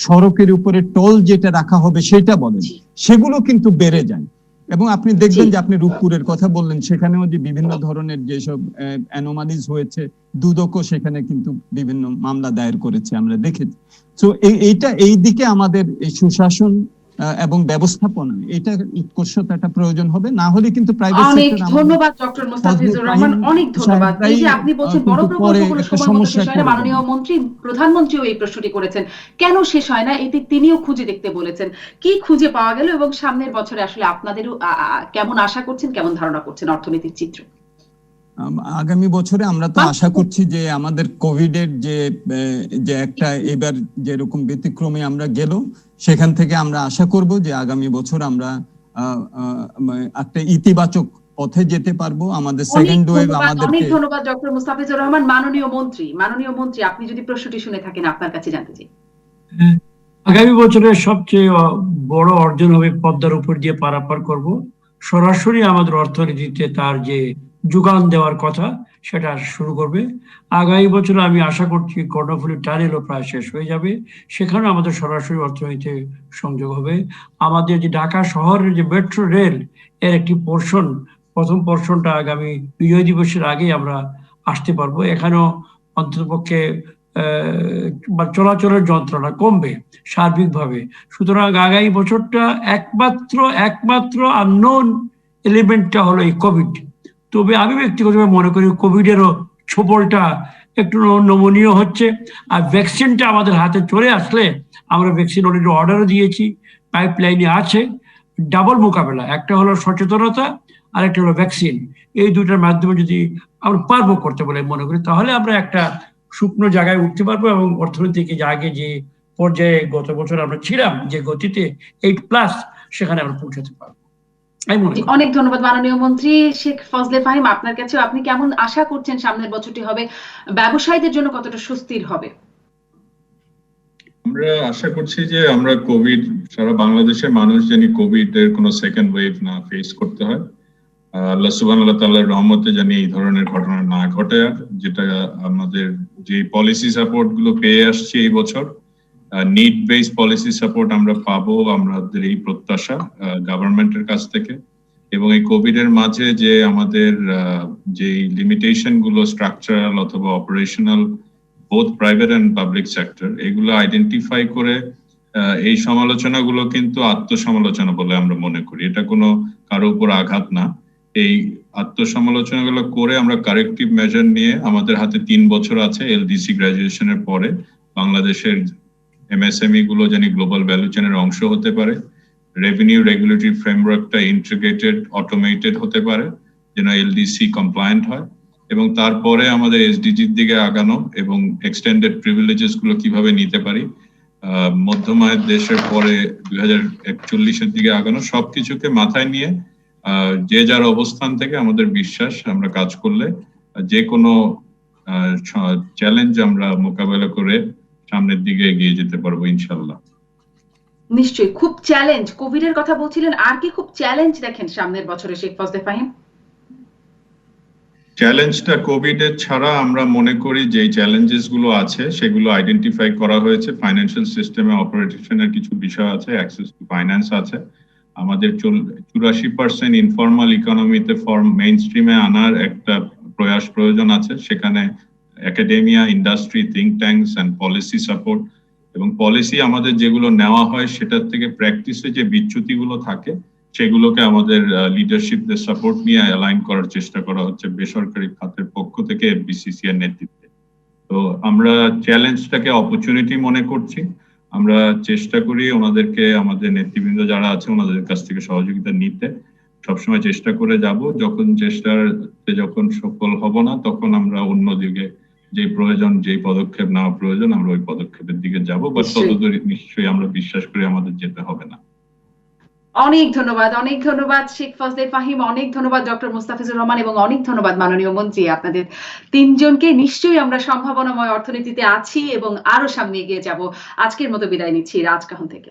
সড়কের উপরে টোল যেটা রাখা হবে সেটা বলেন, সেগুলো কিন্তু বেড়ে যায়। এবং আপনি দেখবেন যে আপনি রূপপুরের কথা বললেন, সেখানেও যে বিভিন্ন ধরনের যেসব অ্যানোমালিজ হয়েছে, দুদকও সেখানে কিন্তু বিভিন্ন মামলা দায়ের করেছে, আমরা দেখেছি। তো এই দিকে আমাদের এই সুশাসন এবং ব্যবস্থাপনা, এটা উৎকর্ষতাটা প্রয়োজন হবে, না হলে কিন্তু প্রাইভেট সেক্টর। অনেক ধন্যবাদ ডক্টর মুস্তাফিজুর রহমান, অনেক ধন্যবাদ। এই যে আপনি বলছেন বড় প্রকল্পগুলো সময় মতো শেষ হয় না, মাননীয় মন্ত্রী, প্রধানমন্ত্রীও এই প্রশ্নটি করেছেন, কেন শেষ হয় না, এটি তিনিও খুঁজে দেখতে বলেছেন। কি খুঁজে পাওয়া গেল, এবং সামনের বছরে আসলে আপনাদেরও কেমন আশা করছেন, কেমন ধারণা করছেন অর্থনীতির চিত্র? আগামী বছরে আমরা তো আশা করছি যে আমাদের কোভিড এর যে একটা এবার যেরকম ব্যতিক্রমে আমরা গেল, সেখান থেকে আমরা আশা করব যে আগামী বছর আমরা একটা ইতিবাচক পথে যেতে পারবো। আমাদের সেকেন্ড ওয়েভ আমাদের। অনেক ধন্যবাদ ডক্টর মুস্তাফিজুর রহমান। মাননীয় মন্ত্রী, আপনি যদি প্রশ্নটি শুনে থাকেন, আপনার কাছে জানতে চাই। আগামী বছরের সবচেয়ে বড় অর্জন হবে পদ্মার উপর দিয়ে পারাপার করব। সরাসরি আমাদের অর্থনীতিতে তার যে যোগান দেওয়ার কথা, সেটা শুরু করবে। আগামী বছর আমি আশা করছি কর্ণফুলী টানেলও প্রায় শেষ হয়ে যাবে, সেখানে আমাদের সরাসরি অর্থনীতিতে সংযোগ হবে। আমাদের যে ঢাকা শহরের যে মেট্রো রেল, এর একটি প্রথম পোর্শনটা আগামী বিজয় দিবসের আগে আমরা আসতে পারবো। এখানেও অন্ততপক্ষে চলাচলের যন্ত্রণা কমবে সার্বিকভাবে। সুতরাং আগামী বছরটা একমাত্র আননোন এলিমেন্টটা হলো এই কোভিড। তবে আমি ব্যক্তিগতভাবে মনে করি কোভিডেরও ছোবলটা একটু নমনীয় হচ্ছে, আর ভ্যাকসিনটা আমাদের হাতে চলে আসলে, আমরা ভ্যাকসিন অলরেডি অর্ডারও দিয়েছি, পাইপলাইনে আছে। ডাবল মোকাবেলা, একটা হলো সচেতনতা আর একটা হলো ভ্যাকসিন, এই দুটার মাধ্যমে যদি আমরা পারবো করতে বলে মনে করি, তাহলে আমরা একটা শুকনো জায়গায় উঠতে পারবো এবং অর্থনৈতিক জায়গায় যে পর্যায়ে গত বছর আমরা ছিলাম যে গতিতে 8+ সেখানে আমরা পৌঁছাতে পারবো আমি মনে করি। অনেক ধন্যবাদ মাননীয় মন্ত্রী শেখ ফজলে ফাহিম। আপনার কাছে আপনি কেমন আশা করছেন সামনের বছরটি হবে, ব্যবসায়ীদের জন্য কতটা স্বস্তির হবে? আমরা আশা করছি যে আমরা কোভিড, সারা বাংলাদেশের মানুষ জানি কোভিড এর কোনো সেকেন্ড ওয়েভ না ফেস করতে হয়। আল্লাহ সুবহানাহু ওয়া তাআলার রহমতে জানি এই ধরনের ঘটনা না ঘটে। আর যেটা আমাদের যে পলিসি সাপোর্ট গুলো পেয়ে আসছে এই বছর, নিড বেসড পলিসি সাপোর্ট আমরা পাবো, আমাদের এই প্রত্যাশা গভর্নমেন্টের কাছ থেকে। এবং এই কোভিড এর মাঝে যে আমাদের যে লিমিটেশন গুলো স্ট্রাকচারাল অথবা operational, both private and public sector, এগুলো আইডেন্টিফাই করে এই সমালোচনাগুলো কিন্তু আত্মসমালোচনা বলে আমরা মনে করি। এটা কোনো কারো উপর আঘাত না। এই আত্মসমালোচনাগুলো করে আমরা কারেক্টিভ মেজার নিয়ে, আমাদের হাতে 3 বছর আছে এলডিসি গ্রাজুয়েশনের পরে, বাংলাদেশের এমএসএমই গুলো জানি গ্লোবাল ভ্যালু চেনের অংশ হতে পারে, রেভিনিউ রেগুলেটরি ফ্রেমওয়ার্কটা ইন্টিগ্রেটেড অটোমেটেড হতে পারে যেন এলডিসি কমপ্লায়েন্ট হয়, এবং তারপরে আমাদের এসডিজির দিকে আগানো এবং এক্সটেন্ডেড প্রিভিলেজেস গুলো কিভাবে নিতে পারি, মধ্যমায়ের দেশের পরে 2041-এর দিকে আগানো, সবকিছুকে মাথায় নিয়ে যে যার অবস্থান থেকে আমাদের বিশ্বাস আমরা কাজ করলে যে কোনো চ্যালেঞ্জ আমরা মোকাবেলা করে সামনের দিকে এগিয়ে যেতে পারবো ইনশাল্লাহ। নিশ্চয়ই খুব চ্যালেঞ্জ, কোভিড এর কথা বলছিলেন, আর কি খুব চ্যালেঞ্জ দেখেন সামনের বছরে শেখ ফজলে ফাহিম? চ্যালেঞ্জটা কোভিড এর ছাড়া আমরা মনে করি যে চ্যালেঞ্জেস গুলো আছে সেগুলো আইডেন্টিফাই করা হয়েছে। ফাইন্যান্সিয়াল সিস্টেমে অপারেশনের কিছু বিষয় আছে, অ্যাক্সেস টু ফাইন্যান্স আছে। আমাদের 84% ইনফর্মাল ইকোনমিতে মেইন স্ট্রিমে আনার একটা প্রয়াস প্রয়োজন আছে। সেখানে academia, industry, think tanks and policy support, এবং পলিসি আমাদের যেগুলো নেওয়া হয় সেটার থেকে প্র্যাকটিসে যে বিচ্যুতিগুলো থাকে সেগুলোকে আমাদের লিডারশিপদের সাপোর্ট নিয়ে অ্যালাইন করার চেষ্টা করা হচ্ছে বেসরকারি খাতের পক্ষ থেকে বিসিসি এর নেতৃত্বে। তো আমরা চ্যালেঞ্জটাকে অপরচুনিটি মনে করছি। আমরা চেষ্টা করি ওনাদেরকে, আমাদের নেতৃবৃন্দ যারা আছে ওনাদের কাছ থেকে সহযোগিতা নিতে সবসময় চেষ্টা করে যাব। যখন সফল হব না তখন আমরা অন্যদিকে যে প্রয়োজন, যে পদক্ষেপ নেওয়া প্রয়োজন আমরা ওই পদক্ষেপের দিকে যাব, বা ততদূর নিশ্চয়ই আমরা বিশ্বাস করি আমাদের যেতে হবে না। অনেক ধন্যবাদ শেখ ফজলে ফাহিম, অনেক ধন্যবাদ ডক্টর মুস্তাফিজুর রহমান, এবং অনেক ধন্যবাদ মাননীয় মন্ত্রী। আপনাদের 3 জনকে নিশ্চয়ই আমরা সম্ভাবনাময় অর্থনীতিতে আছি এবং আরো সামনে এগিয়ে যাব। আজকের মতো বিদায় নিচ্ছি রাজকাহন থেকে।